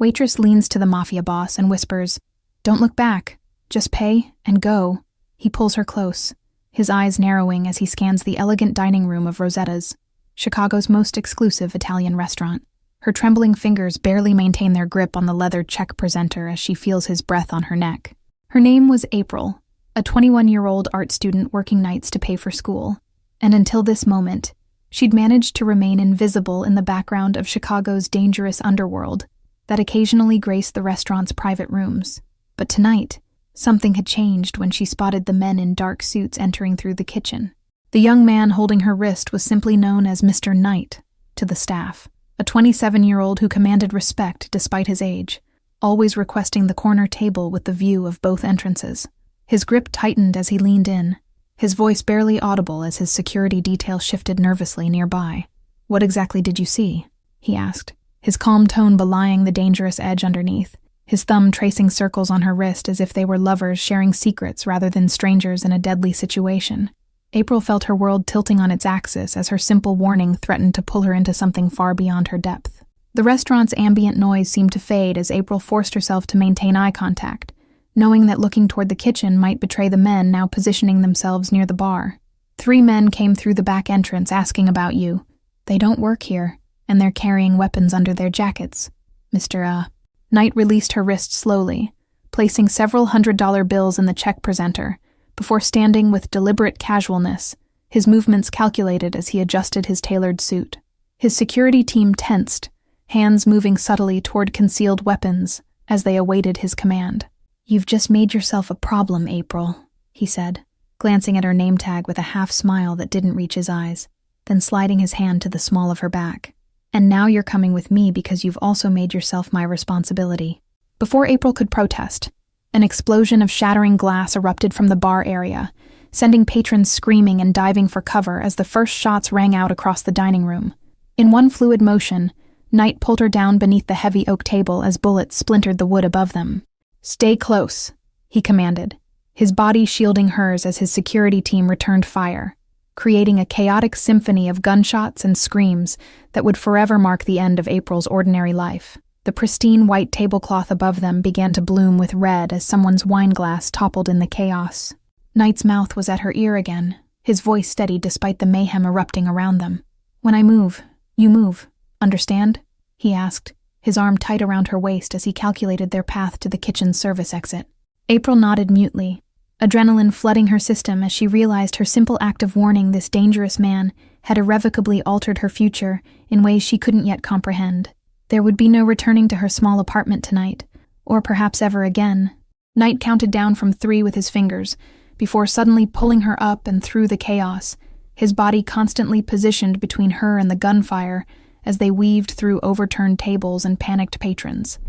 Waitress leans to the mafia boss and whispers, "Don't look back. Just pay and go." He pulls her close, his eyes narrowing as he scans the elegant dining room of Rosetta's, Chicago's most exclusive Italian restaurant. Her trembling fingers barely maintain their grip on the leather check presenter as she feels his breath on her neck. Her name was April, a 21-year-old art student working nights to pay for school, and until this moment, she'd managed to remain invisible in the background of Chicago's dangerous underworld that occasionally graced the restaurant's private rooms. But tonight, something had changed when she spotted the men in dark suits entering through the kitchen. The young man holding her wrist was simply known as Mr. Knight to the staff, a 27-year-old who commanded respect despite his age, always requesting the corner table with the view of both entrances. His grip tightened as he leaned in, his voice barely audible as his security detail shifted nervously nearby. "What exactly did you see?" he asked, his calm tone belying the dangerous edge underneath, his thumb tracing circles on her wrist as if they were lovers sharing secrets rather than strangers in a deadly situation. April felt her world tilting on its axis as her simple warning threatened to pull her into something far beyond her depth. The restaurant's ambient noise seemed to fade as April forced herself to maintain eye contact, knowing that looking toward the kitchen might betray the men now positioning themselves near the bar. "3 men came through the back entrance asking about you. They don't work here, and they're carrying weapons under their jackets. Mr. Knight released her wrist slowly, placing several $100 bills in the check presenter, before standing with deliberate casualness, his movements calculated as he adjusted his tailored suit. His security team tensed, hands moving subtly toward concealed weapons as they awaited his command. "You've just made yourself a problem, April," he said, glancing at her name tag with a half-smile that didn't reach his eyes, then sliding his hand to the small of her back. "And now you're coming with me because you've also made yourself my responsibility." Before April could protest, an explosion of shattering glass erupted from the bar area, sending patrons screaming and diving for cover as the first shots rang out across the dining room. In one fluid motion, Knight pulled her down beneath the heavy oak table as bullets splintered the wood above them. "Stay close," he commanded, his body shielding hers as his security team returned fire, creating a chaotic symphony of gunshots and screams that would forever mark the end of April's ordinary life. The pristine white tablecloth above them began to bloom with red as someone's wine glass toppled in the chaos. Knight's mouth was at her ear again, his voice steady despite the mayhem erupting around them. "When I move, you move. Understand?" he asked, his arm tight around her waist as he calculated their path to the kitchen's service exit. April nodded mutely, adrenaline flooding her system as she realized her simple act of warning this dangerous man had irrevocably altered her future in ways she couldn't yet comprehend. There would be no returning to her small apartment tonight, or perhaps ever again. Knight counted down from 3 with his fingers, before suddenly pulling her up and through the chaos, his body constantly positioned between her and the gunfire as they weaved through overturned tables and panicked patrons.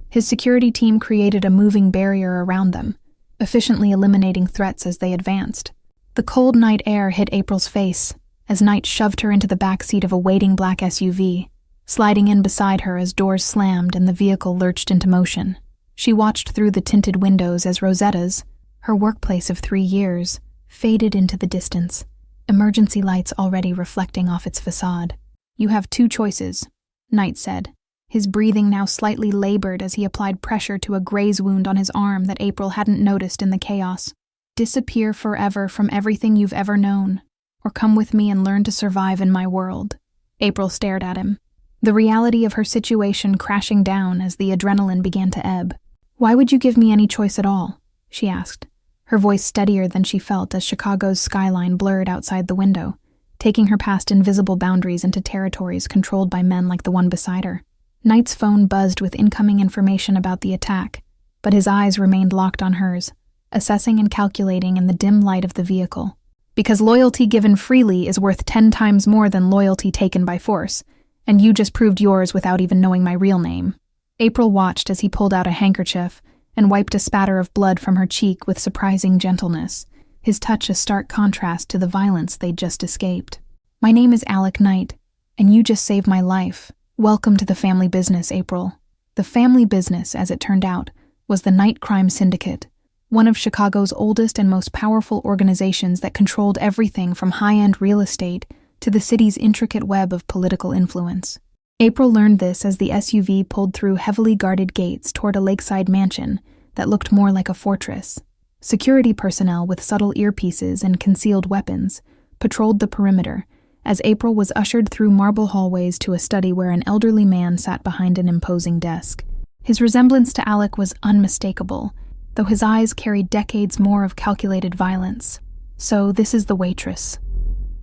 His security team created a moving barrier around them, efficiently eliminating threats as they advanced. The cold night air hit April's face as Knight shoved her into the back seat of a waiting black SUV, sliding in beside her as doors slammed and the vehicle lurched into motion. She watched through the tinted windows as Rosetta's, her workplace of 3 years, faded into the distance, emergency lights already reflecting off its facade. "You have 2 choices," Knight said, his breathing now slightly labored as he applied pressure to a graze wound on his arm that April hadn't noticed in the chaos. "Disappear forever from everything you've ever known, or come with me and learn to survive in my world." April stared at him, the reality of her situation crashing down as the adrenaline began to ebb. "Why would you give me any choice at all?" she asked, her voice steadier than she felt as Chicago's skyline blurred outside the window, taking her past invisible boundaries into territories controlled by men like the one beside her. Knight's phone buzzed with incoming information about the attack, but his eyes remained locked on hers, assessing and calculating in the dim light of the vehicle. "Because loyalty given freely is worth 10 times more than loyalty taken by force, and you just proved yours without even knowing my real name." April watched as he pulled out a handkerchief and wiped a spatter of blood from her cheek with surprising gentleness, his touch a stark contrast to the violence they'd just escaped. "My name is Alec Knight, and you just saved my life. Welcome to the family business, April." The family business, as it turned out, was the Knight Crime Syndicate, one of Chicago's oldest and most powerful organizations that controlled everything from high-end real estate to the city's intricate web of political influence. April learned this as the SUV pulled through heavily guarded gates toward a lakeside mansion that looked more like a fortress. Security personnel with subtle earpieces and concealed weapons patrolled the perimeter as April was ushered through marble hallways to a study where an elderly man sat behind an imposing desk. His resemblance to Alec was unmistakable, though his eyes carried decades more of calculated violence. "So this is the waitress,"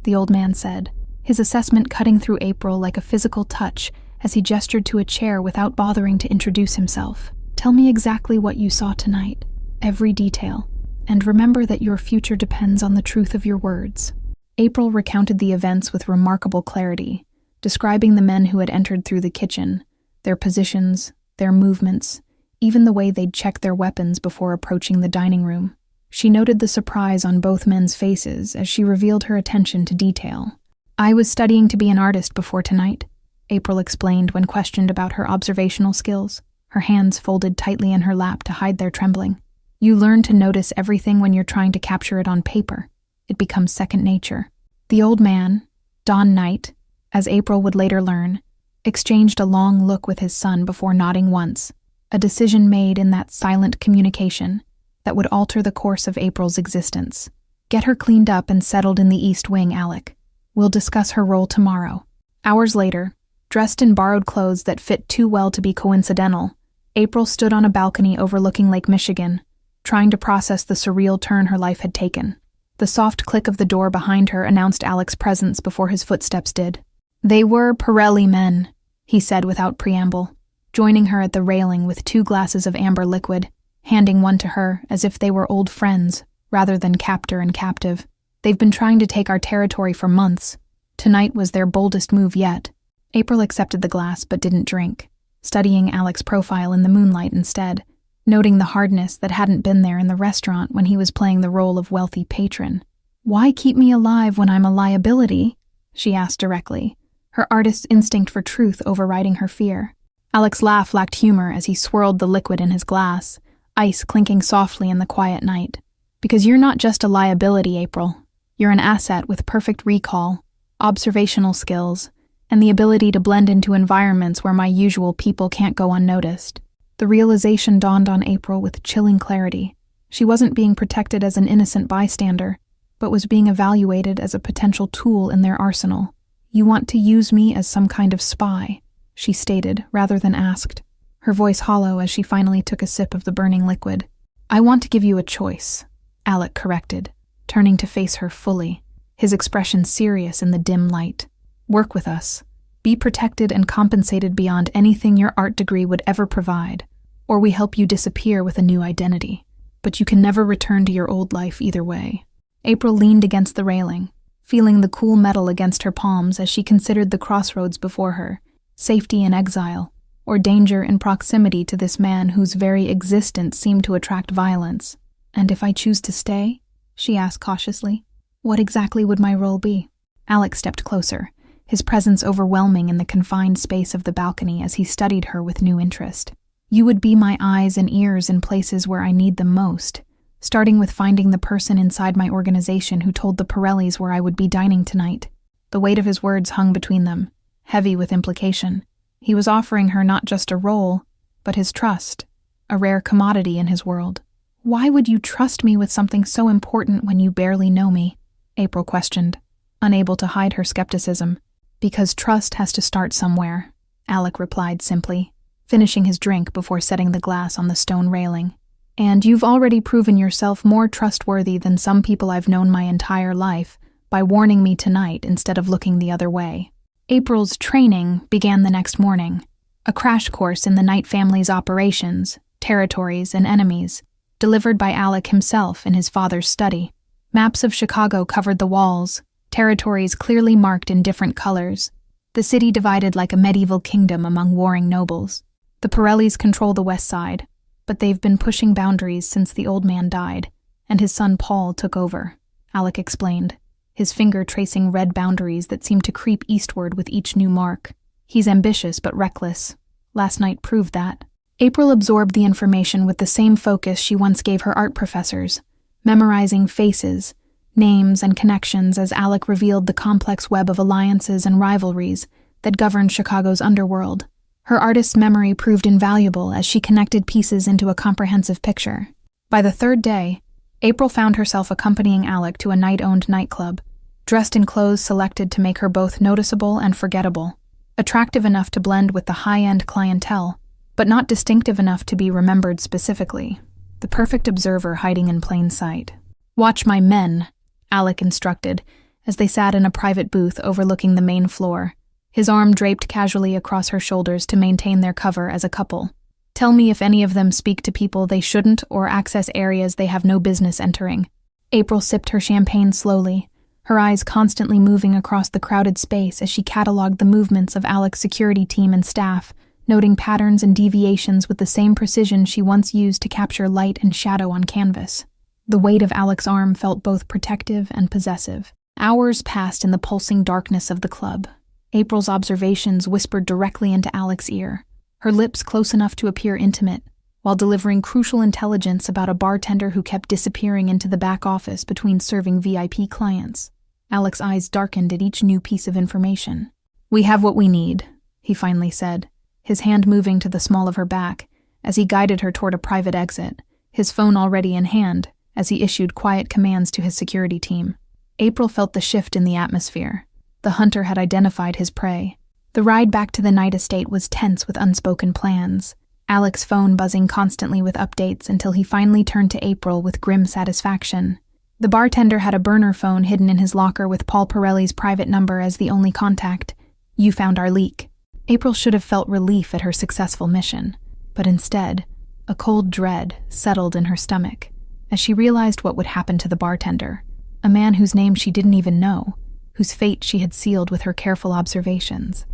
the old man said, his assessment cutting through April like a physical touch as he gestured to a chair without bothering to introduce himself. "Tell me exactly what you saw tonight, every detail, and remember that your future depends on the truth of your words." April recounted the events with remarkable clarity, describing the men who had entered through the kitchen, their positions, their movements, even the way they'd checked their weapons before approaching the dining room. She noted the surprise on both men's faces as she revealed her attention to detail. "I was studying to be an artist before tonight," April explained when questioned about her observational skills, her hands folded tightly in her lap to hide their trembling. "You learn to notice everything when you're trying to capture it on paper. It becomes second nature." The old man, Don Knight, as April would later learn, exchanged a long look with his son before nodding once, a decision made in that silent communication that would alter the course of April's existence. "Get her cleaned up and settled in the East Wing, Alec. We'll discuss her role tomorrow." Hours later, dressed in borrowed clothes that fit too well to be coincidental, April stood on a balcony overlooking Lake Michigan, trying to process the surreal turn her life had taken. The soft click of the door behind her announced Alec's presence before his footsteps did. "They were Pirelli men," he said without preamble, joining her at the railing with 2 glasses of amber liquid, handing one to her as if they were old friends rather than captor and captive. "They've been trying to take our territory for months. Tonight was their boldest move yet." April accepted the glass but didn't drink, studying Alec's profile in the moonlight instead, noting the hardness that hadn't been there in the restaurant when he was playing the role of wealthy patron. "Why keep me alive when I'm a liability?" she asked directly, her artist's instinct for truth overriding her fear. Alec's laugh lacked humor as he swirled the liquid in his glass, ice clinking softly in the quiet night. "Because you're not just a liability, April. You're an asset with perfect recall, observational skills, and the ability to blend into environments where my usual people can't go unnoticed." The realization dawned on April with chilling clarity. She wasn't being protected as an innocent bystander, but was being evaluated as a potential tool in their arsenal. "You want to use me as some kind of spy," she stated, rather than asked, her voice hollow as she finally took a sip of the burning liquid. "I want to give you a choice," Alec corrected, turning to face her fully, his expression serious in the dim light. "Work with us. Be protected and compensated beyond anything your art degree would ever provide, or we help you disappear with a new identity. But you can never return to your old life either way." April leaned against the railing, feeling the cool metal against her palms as she considered the crossroads before her, safety in exile, or danger in proximity to this man whose very existence seemed to attract violence. "And if I choose to stay?" she asked cautiously. "What exactly would my role be?" Alec stepped closer, his presence overwhelming in the confined space of the balcony as he studied her with new interest. "You would be my eyes and ears in places where I need them most, starting with finding the person inside my organization who told the Pirellis where I would be dining tonight." The weight of his words hung between them, heavy with implication. He was offering her not just a role, but his trust, a rare commodity in his world. "Why would you trust me with something so important when you barely know me?" April questioned, unable to hide her skepticism. "Because trust has to start somewhere," Alec replied simply, finishing his drink before setting the glass on the stone railing. "And you've already proven yourself more trustworthy than some people I've known my entire life by warning me tonight instead of looking the other way." April's training began the next morning, a crash course in the Knight family's operations, territories, and enemies, delivered by Alec himself in his father's study. Maps of Chicago covered the walls, territories clearly marked in different colors, the city divided like a medieval kingdom among warring nobles. The Pirellis control the west side, but they've been pushing boundaries since the old man died, and his son Paul took over, Alec explained, his finger tracing red boundaries that seemed to creep eastward with each new mark. "He's ambitious but reckless. Last night proved that." April absorbed the information with the same focus she once gave her art professors, memorizing faces, names, and connections as Alec revealed the complex web of alliances and rivalries that governed Chicago's underworld. Her artist's memory proved invaluable as she connected pieces into a comprehensive picture. By the third day, April found herself accompanying Alec to a night-owned nightclub, dressed in clothes selected to make her both noticeable and forgettable, attractive enough to blend with the high-end clientele, but not distinctive enough to be remembered specifically. The perfect observer hiding in plain sight. "Watch my men," Alec instructed, as they sat in a private booth overlooking the main floor, his arm draped casually across her shoulders to maintain their cover as a couple. "Tell me if any of them speak to people they shouldn't or access areas they have no business entering." April sipped her champagne slowly, her eyes constantly moving across the crowded space as she cataloged the movements of Alec's security team and staff, noting patterns and deviations with the same precision she once used to capture light and shadow on canvas. The weight of Alec's arm felt both protective and possessive. Hours passed in the pulsing darkness of the club. April's observations whispered directly into Alec's ear, her lips close enough to appear intimate, while delivering crucial intelligence about a bartender who kept disappearing into the back office between serving VIP clients. Alec's eyes darkened at each new piece of information. "We have what we need," he finally said, his hand moving to the small of her back as he guided her toward a private exit, his phone already in hand as he issued quiet commands to his security team. April felt the shift in the atmosphere. The hunter had identified his prey. The ride back to the night estate was tense with unspoken plans, Alec's phone buzzing constantly with updates until he finally turned to April with grim satisfaction. The bartender had a burner phone hidden in his locker with Paul Pirelli's private number as the only contact. "You found our leak." April should have felt relief at her successful mission, but instead, a cold dread settled in her stomach as she realized what would happen to the bartender, a man whose name she didn't even know, whose fate she had sealed with her careful observations.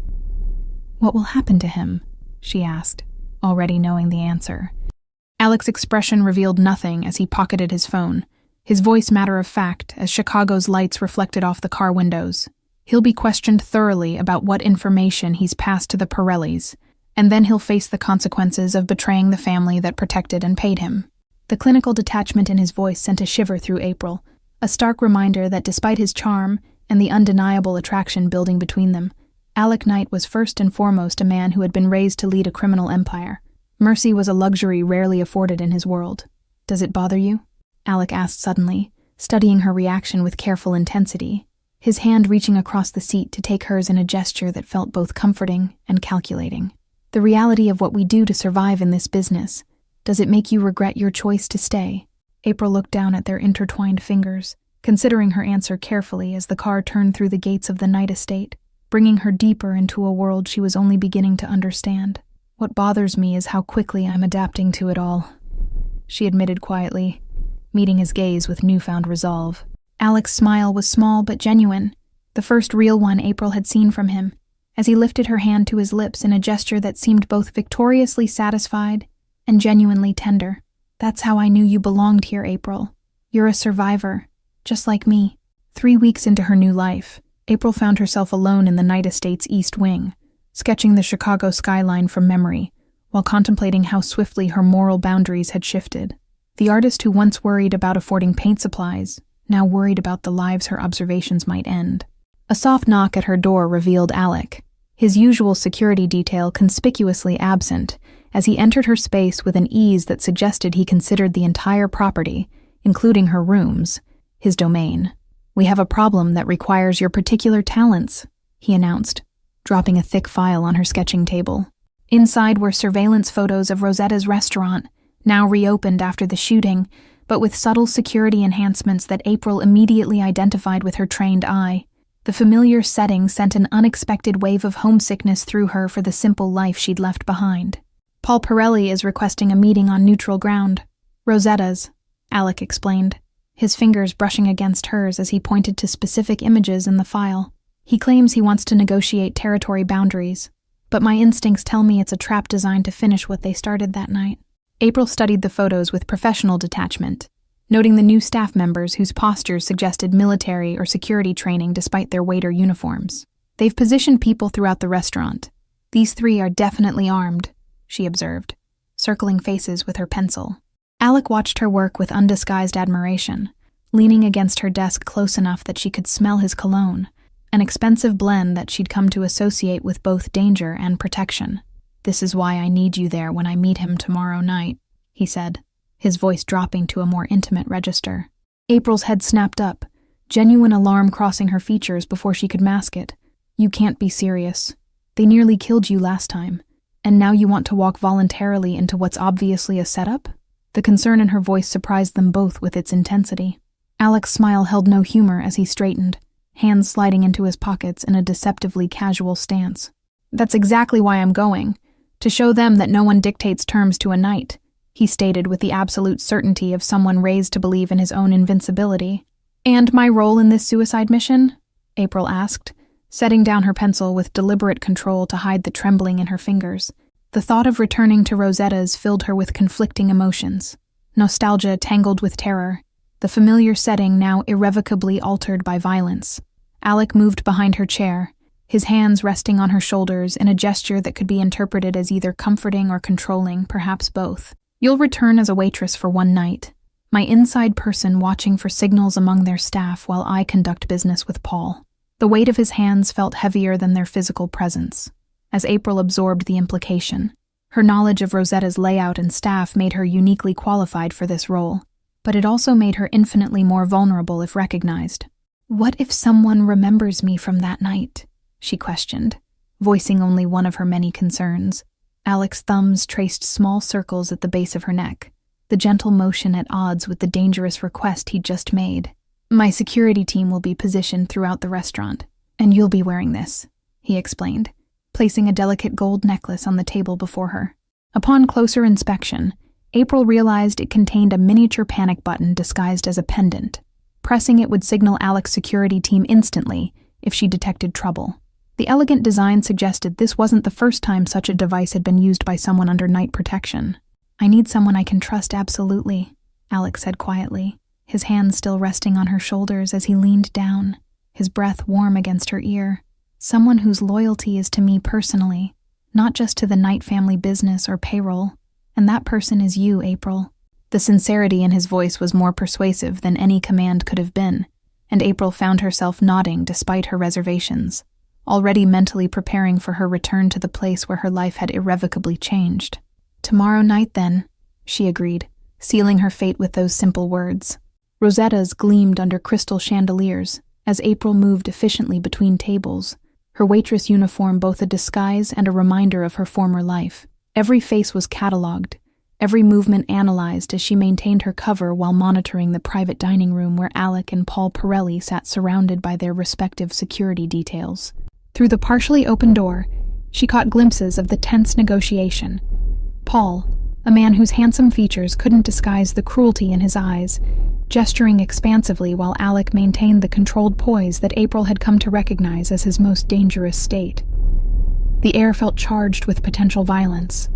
"What will happen to him?" she asked, already knowing the answer. Alec's expression revealed nothing as he pocketed his phone, his voice matter of fact as Chicago's lights reflected off the car windows. "He'll be questioned thoroughly about what information he's passed to the Pirellis, and then he'll face the consequences of betraying the family that protected and paid him." The clinical detachment in his voice sent a shiver through April, a stark reminder that despite his charm and the undeniable attraction building between them, Alec Knight was first and foremost a man who had been raised to lead a criminal empire. Mercy was a luxury rarely afforded in his world. "Does it bother you?" Alec asked suddenly, studying her reaction with careful intensity, his hand reaching across the seat to take hers in a gesture that felt both comforting and calculating. "The reality of what we do to survive in this business. Does it make you regret your choice to stay?" April looked down at their intertwined fingers, considering her answer carefully as the car turned through the gates of the night estate, bringing her deeper into a world she was only beginning to understand. "What bothers me is how quickly I'm adapting to it all," she admitted quietly, meeting his gaze with newfound resolve. Alec's smile was small but genuine, the first real one April had seen from him, as he lifted her hand to his lips in a gesture that seemed both victoriously satisfied and genuinely tender. "That's how I knew you belonged here, April. You're a survivor, just like me." 3 weeks into her new life, April found herself alone in the night estate's east wing, sketching the Chicago skyline from memory, while contemplating how swiftly her moral boundaries had shifted. The artist who once worried about affording paint supplies now worried about the lives her observations might end. A soft knock at her door revealed Alec, his usual security detail conspicuously absent, as he entered her space with an ease that suggested he considered the entire property, including her rooms, his domain. "We have a problem that requires your particular talents," he announced, dropping a thick file on her sketching table. Inside were surveillance photos of Rosetta's restaurant, now reopened after the shooting, but with subtle security enhancements that April immediately identified with her trained eye. The familiar setting sent an unexpected wave of homesickness through her for the simple life she'd left behind. "Paul Pirelli is requesting a meeting on neutral ground. Rosetta's," Alec explained, his fingers brushing against hers as he pointed to specific images in the file. "He claims he wants to negotiate territory boundaries, but my instincts tell me it's a trap designed to finish what they started that night." April studied the photos with professional detachment, noting the new staff members whose postures suggested military or security training despite their waiter uniforms. "They've positioned people throughout the restaurant. These 3 are definitely armed," she observed, circling faces with her pencil. Alec watched her work with undisguised admiration, leaning against her desk close enough that she could smell his cologne, an expensive blend that she'd come to associate with both danger and protection. "This is why I need you there when I meet him tomorrow night," he said, his voice dropping to a more intimate register. April's head snapped up, genuine alarm crossing her features before she could mask it. "You can't be serious. They nearly killed you last time, and now you want to walk voluntarily into what's obviously a setup?" The concern in her voice surprised them both with its intensity. Alec's smile held no humor as he straightened, hands sliding into his pockets in a deceptively casual stance. "That's exactly why I'm going, to show them that no one dictates terms to a knight," he stated with the absolute certainty of someone raised to believe in his own invincibility. "And my role in this suicide mission?" April asked, setting down her pencil with deliberate control to hide the trembling in her fingers. The thought of returning to Rosetta's filled her with conflicting emotions. Nostalgia tangled with terror, the familiar setting now irrevocably altered by violence. Alec moved behind her chair, his hands resting on her shoulders in a gesture that could be interpreted as either comforting or controlling, perhaps both. "You'll return as a waitress for one night, my inside person watching for signals among their staff while I conduct business with Paul." The weight of his hands felt heavier than their physical presence, as April absorbed the implication. Her knowledge of Rosetta's layout and staff made her uniquely qualified for this role, but it also made her infinitely more vulnerable if recognized. "What if someone remembers me from that night?" she questioned, voicing only one of her many concerns. Alec's thumbs traced small circles at the base of her neck, the gentle motion at odds with the dangerous request he'd just made. "My security team will be positioned throughout the restaurant, and you'll be wearing this," he explained, placing a delicate gold necklace on the table before her. Upon closer inspection, April realized it contained a miniature panic button disguised as a pendant. Pressing it would signal Alec's security team instantly if she detected trouble. The elegant design suggested this wasn't the first time such a device had been used by someone under night protection. "I need someone I can trust absolutely," Alec said quietly, his hands still resting on her shoulders as he leaned down, his breath warm against her ear. "Someone whose loyalty is to me personally, not just to the Knight family business or payroll. And that person is you, April." The sincerity in his voice was more persuasive than any command could have been, and April found herself nodding despite her reservations, already mentally preparing for her return to the place where her life had irrevocably changed. "Tomorrow night, then," she agreed, sealing her fate with those simple words. Rosetta's gleamed under crystal chandeliers as April moved efficiently between tables, her waitress uniform both a disguise and a reminder of her former life. Every face was catalogued, every movement analyzed as she maintained her cover while monitoring the private dining room where Alec and Paul Pirelli sat surrounded by their respective security details. Through the partially open door, she caught glimpses of the tense negotiation. Paul, a man whose handsome features couldn't disguise the cruelty in his eyes, gesturing expansively while Alec maintained the controlled poise that April had come to recognize as his most dangerous state. The air felt charged with potential violence.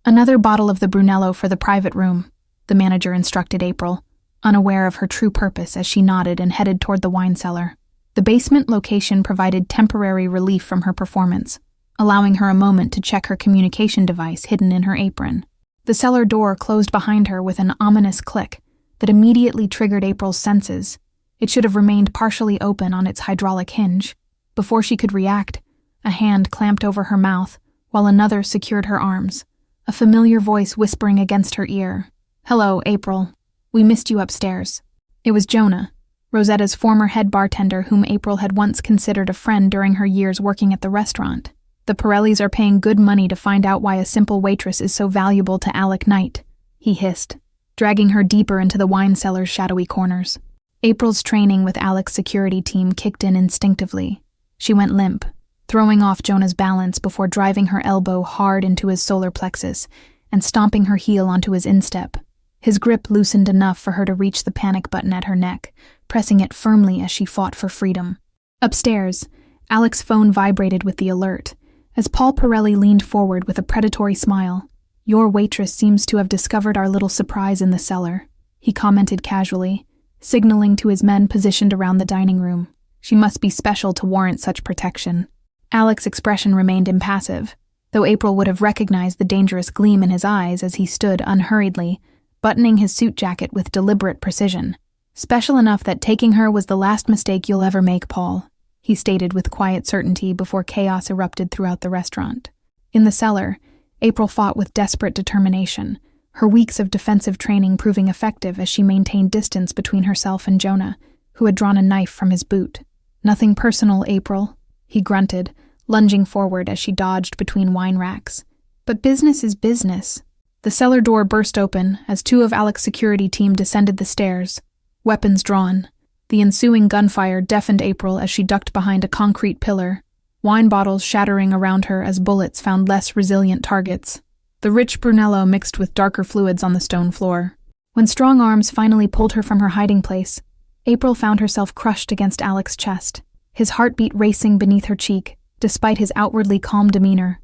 "Another bottle of the Brunello for the private room," the manager instructed April, unaware of her true purpose as she nodded and headed toward the wine cellar. The basement location provided temporary relief from her performance, allowing her a moment to check her communication device hidden in her apron. The cellar door closed behind her with an ominous click that immediately triggered April's senses. It should have remained partially open on its hydraulic hinge. Before she could react, a hand clamped over her mouth while another secured her arms, a familiar voice whispering against her ear. "Hello, April. We missed you upstairs." It was Jonah, Rosetta's former head bartender whom April had once considered a friend during her years working at the restaurant. "The Pirellis are paying good money to find out why a simple waitress is so valuable to Alec Knight," he hissed, dragging her deeper into the wine cellar's shadowy corners. April's training with Alec's security team kicked in instinctively. She went limp, throwing off Jonah's balance before driving her elbow hard into his solar plexus and stomping her heel onto his instep. His grip loosened enough for her to reach the panic button at her neck, pressing it firmly as she fought for freedom. Upstairs, Alec's phone vibrated with the alert, as Paul Pirelli leaned forward with a predatory smile. "Your waitress seems to have discovered our little surprise in the cellar," he commented casually, signaling to his men positioned around the dining room. "She must be special to warrant such protection." Alec's expression remained impassive, though April would have recognized the dangerous gleam in his eyes as he stood unhurriedly, buttoning his suit jacket with deliberate precision. "Special enough that taking her was the last mistake you'll ever make, Paul," he stated with quiet certainty before chaos erupted throughout the restaurant. In the cellar, April fought with desperate determination, her weeks of defensive training proving effective as she maintained distance between herself and Jonah, who had drawn a knife from his boot. "Nothing personal, April," he grunted, lunging forward as she dodged between wine racks. "But business is business." The cellar door burst open as two of Alec's security team descended the stairs, weapons drawn. The ensuing gunfire deafened April as she ducked behind a concrete pillar, wine bottles shattering around her as bullets found less resilient targets. The rich Brunello mixed with darker fluids on the stone floor. When strong arms finally pulled her from her hiding place, April found herself crushed against Alec's chest, his heartbeat racing beneath her cheek, despite his outwardly calm demeanor.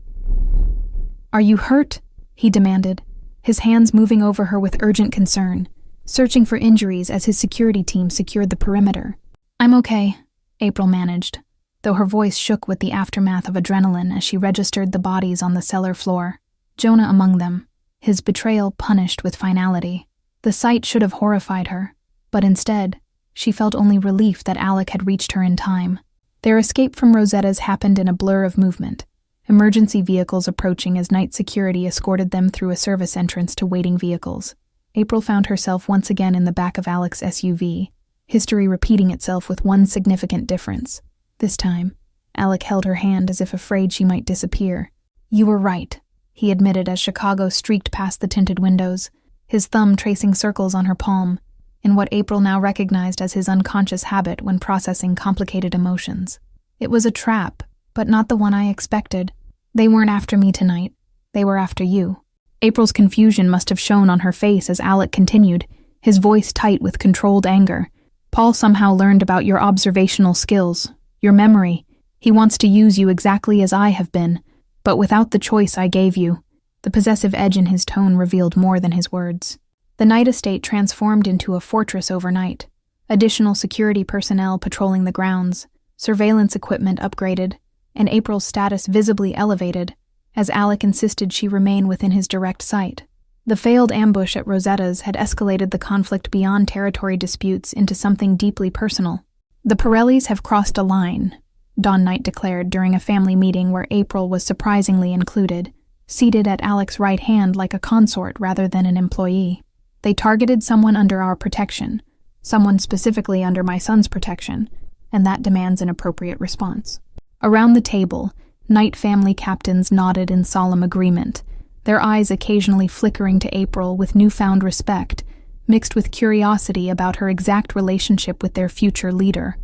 "Are you hurt?" he demanded, his hands moving over her with urgent concern, searching for injuries as his security team secured the perimeter. "I'm okay," April managed, though her voice shook with the aftermath of adrenaline as she registered the bodies on the cellar floor, Jonah among them, his betrayal punished with finality. The sight should have horrified her, but instead, she felt only relief that Alec had reached her in time. Their escape from Rosetta's happened in a blur of movement, emergency vehicles approaching as night security escorted them through a service entrance to waiting vehicles. April found herself once again in the back of Alec's SUV, history repeating itself with one significant difference. This time, Alec held her hand as if afraid she might disappear. "You were right," he admitted as Chicago streaked past the tinted windows, his thumb tracing circles on her palm, in what April now recognized as his unconscious habit when processing complicated emotions. "It was a trap, but not the one I expected. They weren't after me tonight. They were after you." April's confusion must have shown on her face as Alec continued, his voice tight with controlled anger. "Paul somehow learned about your observational skills, your memory. He wants to use you exactly as I have been, but without the choice I gave you." The possessive edge in his tone revealed more than his words. The night estate transformed into a fortress overnight. Additional security personnel patrolling the grounds, surveillance equipment upgraded, and April's status visibly elevated, as Alec insisted she remain within his direct sight. The failed ambush at Rosetta's had escalated the conflict beyond territory disputes into something deeply personal. "The Pirellis have crossed a line," Dawn Knight declared during a family meeting where April was surprisingly included, seated at Alec's right hand like a consort rather than an employee. "They targeted someone under our protection, someone specifically under my son's protection, and that demands an appropriate response." Around the table, Knight family captains nodded in solemn agreement, their eyes occasionally flickering to April with newfound respect, mixed with curiosity about her exact relationship with their future leader.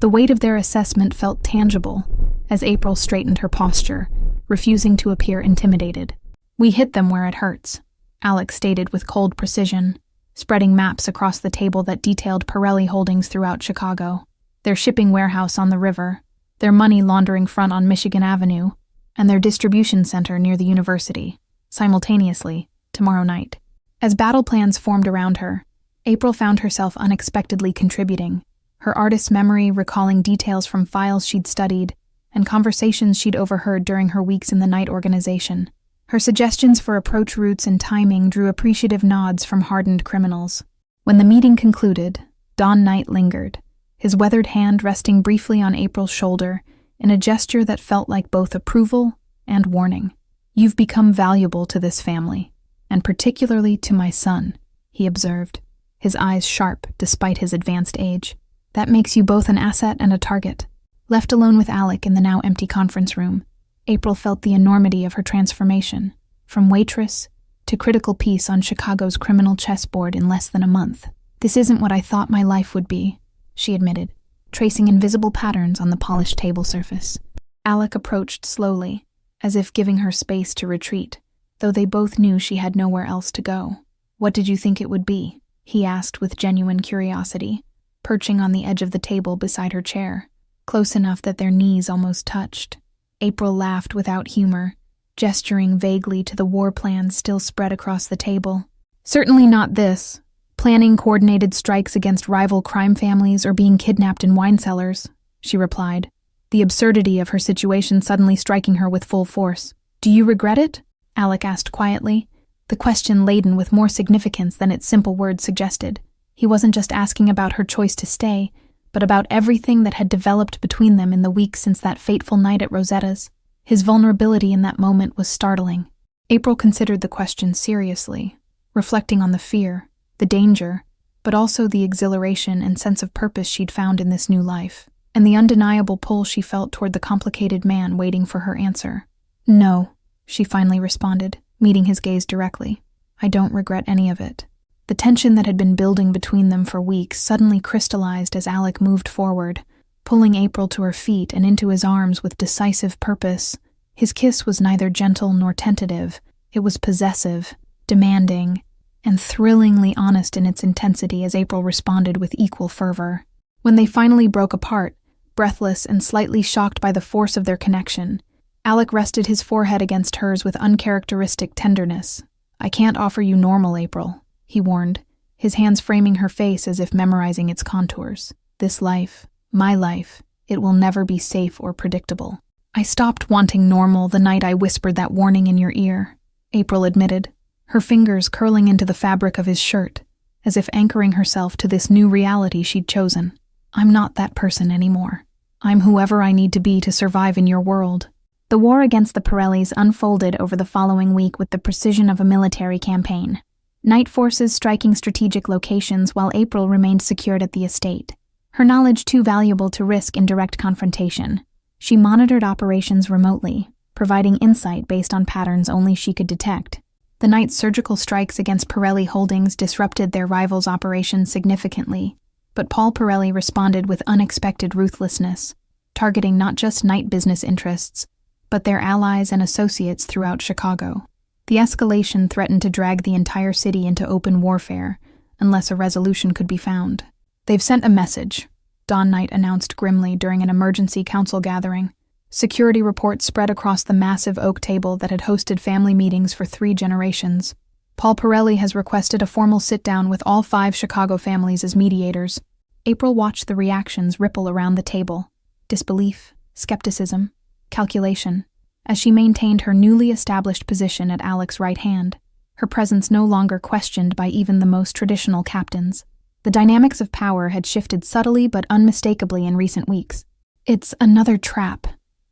The weight of their assessment felt tangible as April straightened her posture, refusing to appear intimidated. "We hit them where it hurts," Alec stated with cold precision, spreading maps across the table that detailed Pirelli holdings throughout Chicago, their shipping warehouse on the river, their money laundering front on Michigan Avenue, and their distribution center near the university, simultaneously, tomorrow night. As battle plans formed around her, April found herself unexpectedly contributing, her artist's memory recalling details from files she'd studied and conversations she'd overheard during her weeks in the night organization. Her suggestions for approach routes and timing drew appreciative nods from hardened criminals. When the meeting concluded, Dawn Knight lingered, his weathered hand resting briefly on April's shoulder in a gesture that felt like both approval and warning. "You've become valuable to this family, and particularly to my son," he observed, his eyes sharp despite his advanced age. "That makes you both an asset and a target." Left alone with Alec in the now empty conference room, April felt the enormity of her transformation, from waitress to critical piece on Chicago's criminal chessboard in less than a month. "This isn't what I thought my life would be," she admitted, tracing invisible patterns on the polished table surface. Alec approached slowly, as if giving her space to retreat, though they both knew she had nowhere else to go. "What did you think it would be?" he asked with genuine curiosity, perching on the edge of the table beside her chair, close enough that their knees almost touched. April laughed without humor, gesturing vaguely to the war plans still spread across the table. "Certainly not this. Planning coordinated strikes against rival crime families or being kidnapped in wine cellars," she replied, the absurdity of her situation suddenly striking her with full force. "Do you regret it?" Alec asked quietly, the question laden with more significance than its simple words suggested. He wasn't just asking about her choice to stay, but about everything that had developed between them in the weeks since that fateful night at Rosetta's. His vulnerability in that moment was startling. April considered the question seriously, reflecting on the fear, the danger, but also the exhilaration and sense of purpose she'd found in this new life, and the undeniable pull she felt toward the complicated man waiting for her answer. "No," she finally responded, meeting his gaze directly. "I don't regret any of it." The tension that had been building between them for weeks suddenly crystallized as Alec moved forward, pulling April to her feet and into his arms with decisive purpose. His kiss was neither gentle nor tentative. It was possessive, demanding, and thrillingly honest in its intensity as April responded with equal fervor. When they finally broke apart, breathless and slightly shocked by the force of their connection, Alec rested his forehead against hers with uncharacteristic tenderness. "I can't offer you normal, April," he warned, his hands framing her face as if memorizing its contours. "This life, my life, it will never be safe or predictable." "I stopped wanting normal the night I whispered that warning in your ear," April admitted, her fingers curling into the fabric of his shirt, as if anchoring herself to this new reality she'd chosen. "I'm not that person anymore. I'm whoever I need to be to survive in your world." The war against the Pirellis unfolded over the following week with the precision of a military campaign. Night forces striking strategic locations while April remained secured at the estate, her knowledge too valuable to risk in direct confrontation. She monitored operations remotely, providing insight based on patterns only she could detect. The night's surgical strikes against Pirelli Holdings disrupted their rivals' operations significantly, but Paul Pirelli responded with unexpected ruthlessness, targeting not just night business interests, but their allies and associates throughout Chicago. The escalation threatened to drag the entire city into open warfare, unless a resolution could be found. "They've sent a message," Dawn Knight announced grimly during an emergency council gathering. Security reports spread across the massive oak table that had hosted family meetings for 3 generations. Paul Pirelli has requested a formal sit-down with all 5 Chicago families as mediators. April watched the reactions ripple around the table. Disbelief, skepticism, calculation, as she maintained her newly established position at Alec's right hand, her presence no longer questioned by even the most traditional captains. The dynamics of power had shifted subtly but unmistakably in recent weeks. "It's another trap,"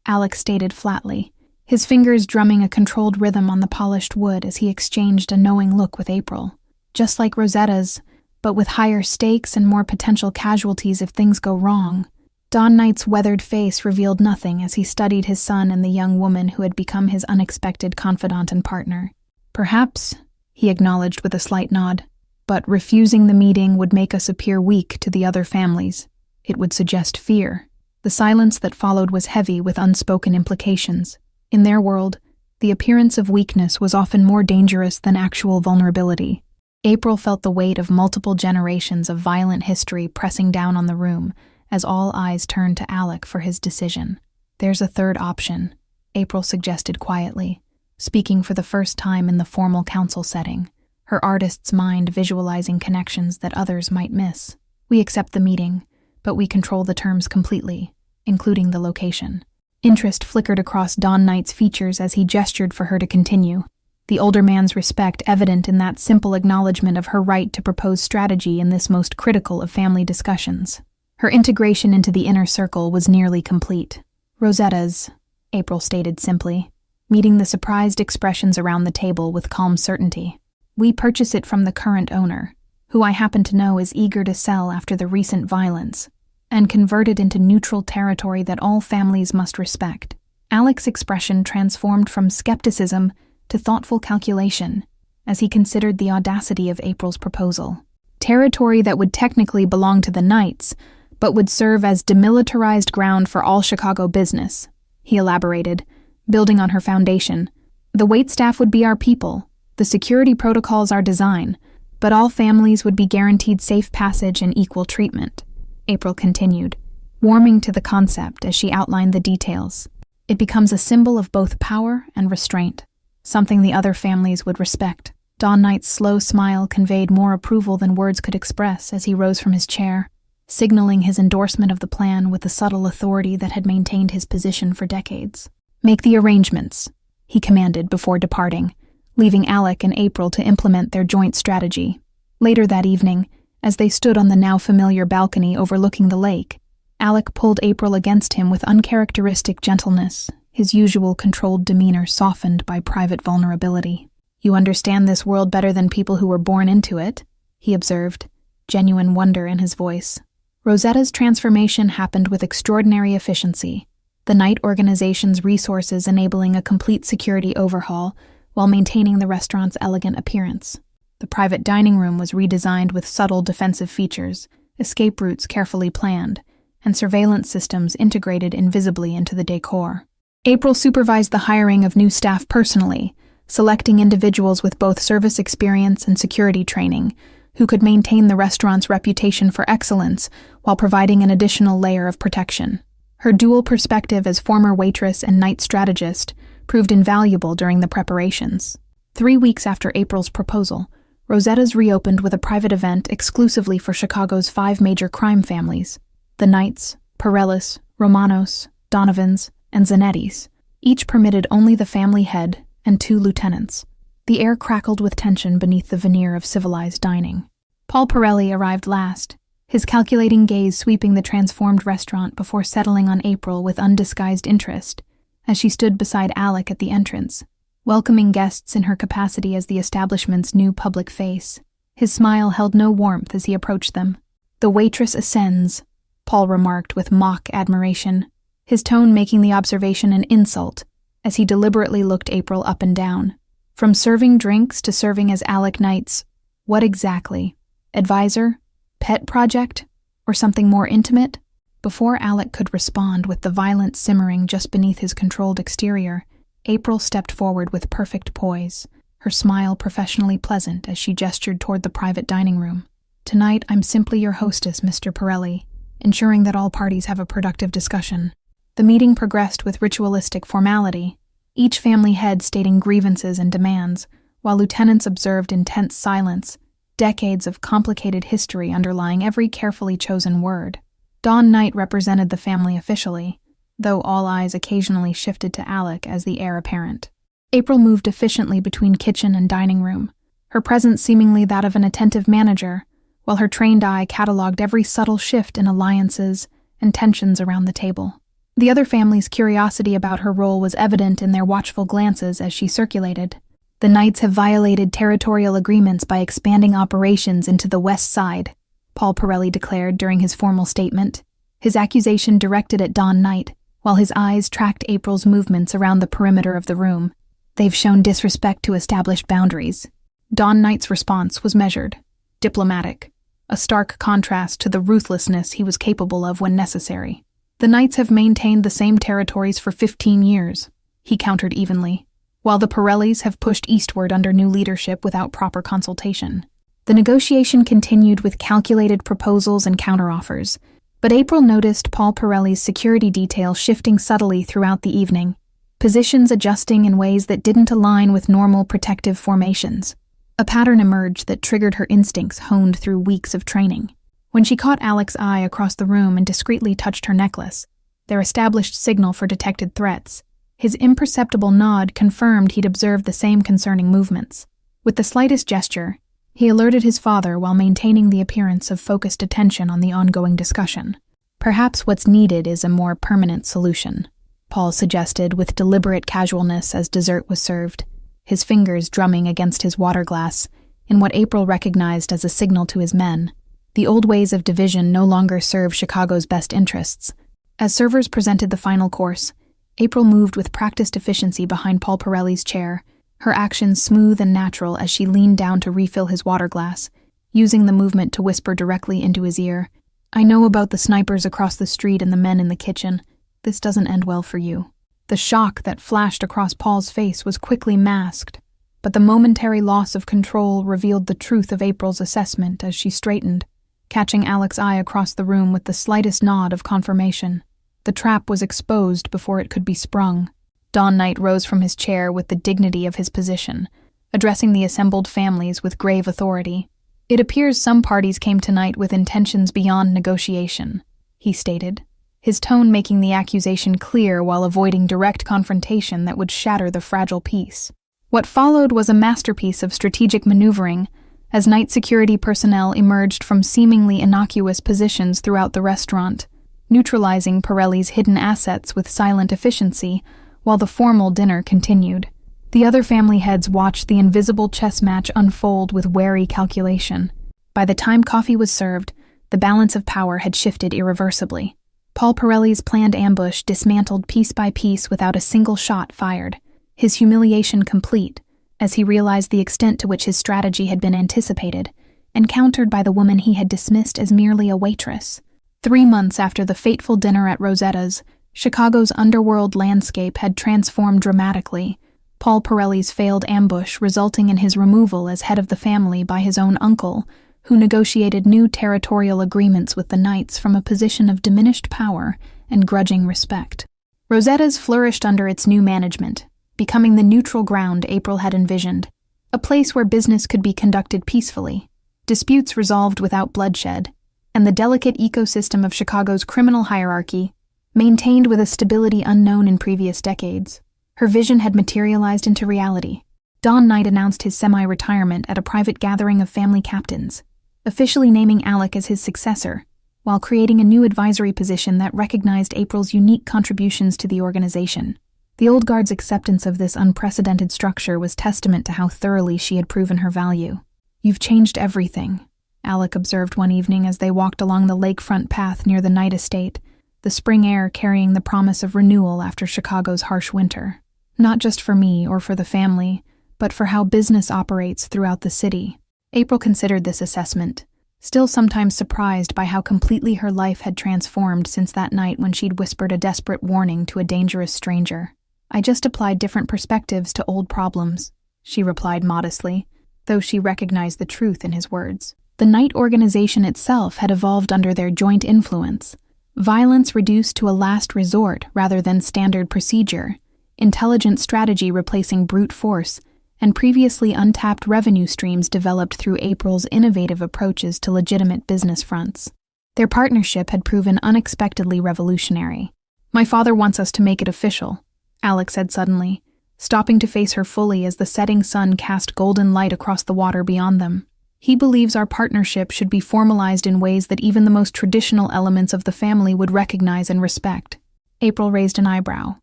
Alec stated flatly, his fingers drumming a controlled rhythm on the polished wood as he exchanged a knowing look with April. "Just like Rosetta's, but with higher stakes and more potential casualties if things go wrong." Dawn Knight's weathered face revealed nothing as he studied his son and the young woman who had become his unexpected confidant and partner. "Perhaps," he acknowledged with a slight nod, "but refusing the meeting would make us appear weak to the other families. It would suggest fear." The silence that followed was heavy with unspoken implications. In their world, the appearance of weakness was often more dangerous than actual vulnerability. April felt the weight of multiple generations of violent history pressing down on the room as all eyes turned to Alec for his decision. "There's a third option," April suggested quietly, speaking for the first time in the formal council setting, her artist's mind visualizing connections that others might miss. "We accept the meeting, but we control the terms completely, including the location." Interest flickered across Dawn Knight's features as he gestured for her to continue, the older man's respect evident in that simple acknowledgement of her right to propose strategy in this most critical of family discussions. Her integration into the inner circle was nearly complete. "Rosetta's," April stated simply, meeting the surprised expressions around the table with calm certainty. "We purchase it from the current owner, who I happen to know is eager to sell after the recent violence, and convert it into neutral territory that all families must respect." Alec's expression transformed from skepticism to thoughtful calculation as he considered the audacity of April's proposal. Territory that would technically belong to the Knights, but would serve as demilitarized ground for all Chicago business, he elaborated, building on her foundation. "The waitstaff would be our people, the security protocols our design, but all families would be guaranteed safe passage and equal treatment," April continued, warming to the concept as she outlined the details. "It becomes a symbol of both power and restraint, something the other families would respect." Dawn Knight's slow smile conveyed more approval than words could express as he rose from his chair, signaling his endorsement of the plan with the subtle authority that had maintained his position for decades. "Make the arrangements," he commanded before departing, leaving Alec and April to implement their joint strategy. Later that evening, As they stood on the now familiar balcony overlooking the lake, Alec pulled April against him with uncharacteristic gentleness, his usual controlled demeanor softened by private vulnerability. "You understand this world better than people who were born into it," he observed, genuine wonder in his voice. Rosetta's transformation happened with extraordinary efficiency, the night organization's resources enabling a complete security overhaul while maintaining the restaurant's elegant appearance. The private dining room was redesigned with subtle defensive features, escape routes carefully planned, and surveillance systems integrated invisibly into the decor. April supervised the hiring of new staff personally, selecting individuals with both service experience and security training, who could maintain the restaurant's reputation for excellence while providing an additional layer of protection. Her dual perspective as former waitress and night strategist proved invaluable during the preparations. 3 weeks after April's proposal, Rosetta's reopened with a private event exclusively for Chicago's 5 major crime families: the Knights, Pirellis, Romanos, Donovans, and Zanettis. Each permitted only the family head and 2 lieutenants. The air crackled with tension beneath the veneer of civilized dining. Paul Pirelli arrived last, his calculating gaze sweeping the transformed restaurant before settling on April with undisguised interest, as she stood beside Alec at the entrance, welcoming guests in her capacity as the establishment's new public face. His smile held no warmth as he approached them. "The waitress ascends," Paul remarked with mock admiration, his tone making the observation an insult, as he deliberately looked April up and down. From serving drinks to serving as Alec Knight's, what exactly? Advisor? Pet project? Or something more intimate? Before Alec could respond with the violence simmering just beneath his controlled exterior, April stepped forward with perfect poise, her smile professionally pleasant as she gestured toward the private dining room. "Tonight, I'm simply your hostess, Mr. Pirelli, ensuring that all parties have a productive discussion." The meeting progressed with ritualistic formality, each family head stating grievances and demands, while lieutenants observed intense silence, decades of complicated history underlying every carefully chosen word. Dawn Knight represented the family officially, though all eyes occasionally shifted to Alec as the heir apparent. April moved efficiently between kitchen and dining room, her presence seemingly that of an attentive manager, while her trained eye catalogued every subtle shift in alliances and tensions around the table. The other family's curiosity about her role was evident in their watchful glances as she circulated. "The Knights have violated territorial agreements by expanding operations into the West Side," Paul Pirelli declared during his formal statement, his accusation directed at Dawn Knight, while his eyes tracked April's movements around the perimeter of the room. "They've shown disrespect to established boundaries." Dawn Knight's response was measured, diplomatic, a stark contrast to the ruthlessness he was capable of when necessary. "The Knights have maintained the same territories for 15 years, he countered evenly, while the Pirellis have pushed eastward under new leadership without proper consultation. The negotiation continued with calculated proposals and counteroffers, but April noticed Paul Pirelli's security detail shifting subtly throughout the evening, positions adjusting in ways that didn't align with normal protective formations. A pattern emerged that triggered her instincts honed through weeks of training. When she caught Alec's eye across the room and discreetly touched her necklace, their established signal for detected threats, his imperceptible nod confirmed he'd observed the same concerning movements. With the slightest gesture, he alerted his father while maintaining the appearance of focused attention on the ongoing discussion. "Perhaps what's needed is a more permanent solution," Paul suggested with deliberate casualness as dessert was served, his fingers drumming against his water glass in what April recognized as a signal to his men. The old ways of division no longer serve Chicago's best interests. As servers presented the final course, April moved with practiced efficiency behind Paul Pirelli's chair, her actions smooth and natural as she leaned down to refill his water glass, using the movement to whisper directly into his ear, "I know about the snipers across the street and the men in the kitchen. This doesn't end well for you." The shock that flashed across Paul's face was quickly masked, but the momentary loss of control revealed the truth of April's assessment as she straightened, catching Alec's eye across the room with the slightest nod of confirmation. The trap was exposed before it could be sprung. Dawn Knight rose from his chair with the dignity of his position, addressing the assembled families with grave authority. "It appears some parties came tonight with intentions beyond negotiation," he stated, his tone making the accusation clear while avoiding direct confrontation that would shatter the fragile peace. What followed was a masterpiece of strategic maneuvering, as night security personnel emerged from seemingly innocuous positions throughout the restaurant, neutralizing Pirelli's hidden assets with silent efficiency while the formal dinner continued. The other family heads watched the invisible chess match unfold with wary calculation. By the time coffee was served, the balance of power had shifted irreversibly. Paul Pirelli's planned ambush dismantled piece by piece without a single shot fired, his humiliation complete, as he realized the extent to which his strategy had been anticipated and countered by the woman he had dismissed as merely a waitress. 3 months after the fateful dinner at Rosetta's, Chicago's underworld landscape had transformed dramatically, Paul Pirelli's failed ambush resulting in his removal as head of the family by his own uncle, who negotiated new territorial agreements with the Knights from a position of diminished power and grudging respect. Rosetta's flourished under its new management, becoming the neutral ground April had envisioned, a place where business could be conducted peacefully, disputes resolved without bloodshed, and the delicate ecosystem of Chicago's criminal hierarchy maintained with a stability unknown in previous decades. Her vision had materialized into reality. Don Knight announced his semi-retirement at a private gathering of family captains, officially naming Alec as his successor, while creating a new advisory position that recognized April's unique contributions to the organization. The old guard's acceptance of this unprecedented structure was testament to how thoroughly she had proven her value. "You've changed everything," Alec observed one evening as they walked along the lakefront path near the Knight estate, the spring air carrying the promise of renewal after Chicago's harsh winter. "Not just for me or for the family, but for how business operates throughout the city." April considered this assessment, still sometimes surprised by how completely her life had transformed since that night when she'd whispered a desperate warning to a dangerous stranger. "I just applied different perspectives to old problems," she replied modestly, though she recognized the truth in his words. The Knight organization itself had evolved under their joint influence, violence reduced to a last resort rather than standard procedure, intelligent strategy replacing brute force, and previously untapped revenue streams developed through April's innovative approaches to legitimate business fronts. Their partnership had proven unexpectedly revolutionary. "My father wants us to make it official," Alec said suddenly, stopping to face her fully as the setting sun cast golden light across the water beyond them. "He believes our partnership should be formalized in ways that even the most traditional elements of the family would recognize and respect." April raised an eyebrow,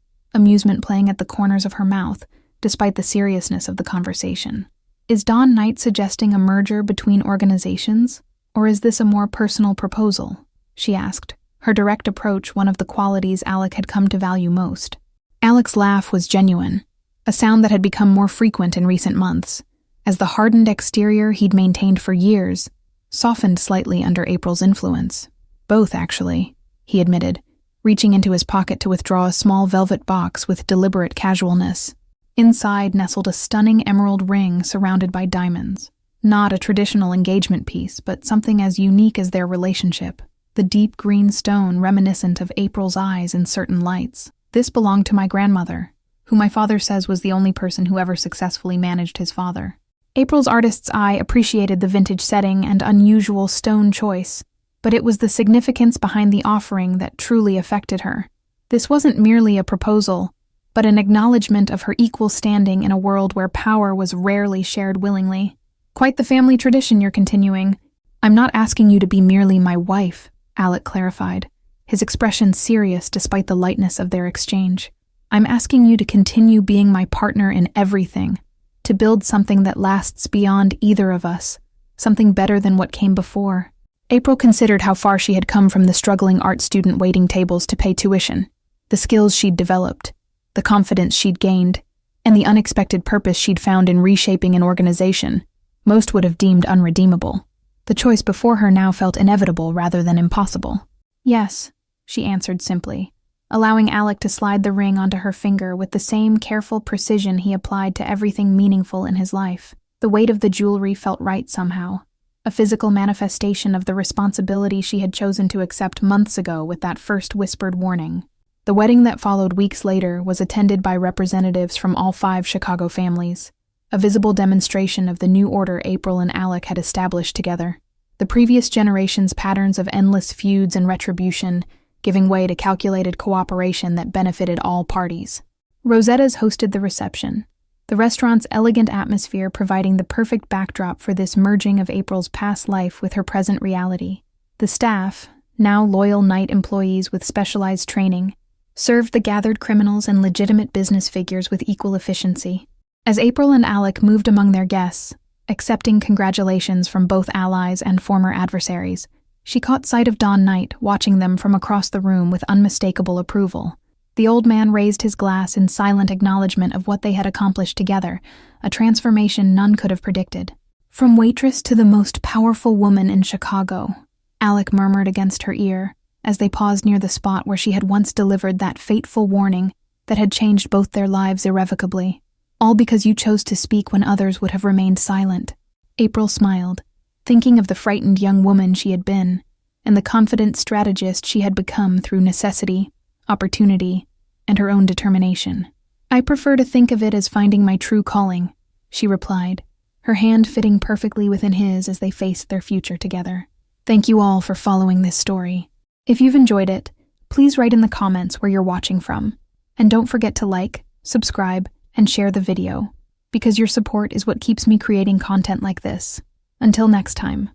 amusement playing at the corners of her mouth, despite the seriousness of the conversation. "Is Don Knight suggesting a merger between organizations, or is this a more personal proposal?" she asked, her direct approach one of the qualities Alec had come to value most. Alec's laugh was genuine, a sound that had become more frequent in recent months, as the hardened exterior he'd maintained for years softened slightly under April's influence. "Both, actually," he admitted, reaching into his pocket to withdraw a small velvet box with deliberate casualness. Inside nestled a stunning emerald ring surrounded by diamonds. Not a traditional engagement piece, but something as unique as their relationship, the deep green stone reminiscent of April's eyes in certain lights. "This belonged to my grandmother, who my father says was the only person who ever successfully managed his father." April's artist's eye appreciated the vintage setting and unusual stone choice, but it was the significance behind the offering that truly affected her. This wasn't merely a proposal, but an acknowledgement of her equal standing in a world where power was rarely shared willingly. "Quite the family tradition you're continuing. I'm not asking you to be merely my wife," Alec clarified, his expression serious despite the lightness of their exchange. "I'm asking you to continue being my partner in everything, to build something that lasts beyond either of us, something better than what came before." April considered how far she had come from the struggling art student waiting tables to pay tuition, the skills she'd developed, the confidence she'd gained, and the unexpected purpose she'd found in reshaping an organization most would have deemed unredeemable. The choice before her now felt inevitable rather than impossible. "Yes," she answered simply, allowing Alec to slide the ring onto her finger with the same careful precision he applied to everything meaningful in his life. The weight of the jewelry felt right somehow, a physical manifestation of the responsibility she had chosen to accept months ago with that first whispered warning. The wedding that followed weeks later was attended by representatives from all 5 Chicago families, a visible demonstration of the new order April and Alec had established together. The previous generation's patterns of endless feuds and retribution giving way to calculated cooperation that benefited all parties. Rosetta's hosted the reception, the restaurant's elegant atmosphere providing the perfect backdrop for this merging of April's past life with her present reality. The staff, now loyal night employees with specialized training, served the gathered criminals and legitimate business figures with equal efficiency. As April and Alec moved among their guests, accepting congratulations from both allies and former adversaries, she caught sight of Don Knight watching them from across the room with unmistakable approval. The old man raised his glass in silent acknowledgement of what they had accomplished together, a transformation none could have predicted. "From waitress to the most powerful woman in Chicago," Alec murmured against her ear, as they paused near the spot where she had once delivered that fateful warning that had changed both their lives irrevocably. "All because you chose to speak when others would have remained silent." April smiled, thinking of the frightened young woman she had been, and the confident strategist she had become through necessity, opportunity, and her own determination. "I prefer to think of it as finding my true calling," she replied, her hand fitting perfectly within his as they faced their future together. Thank you all for following this story. If you've enjoyed it, please write in the comments where you're watching from. And don't forget to like, subscribe, and share the video, because your support is what keeps me creating content like this. Until next time.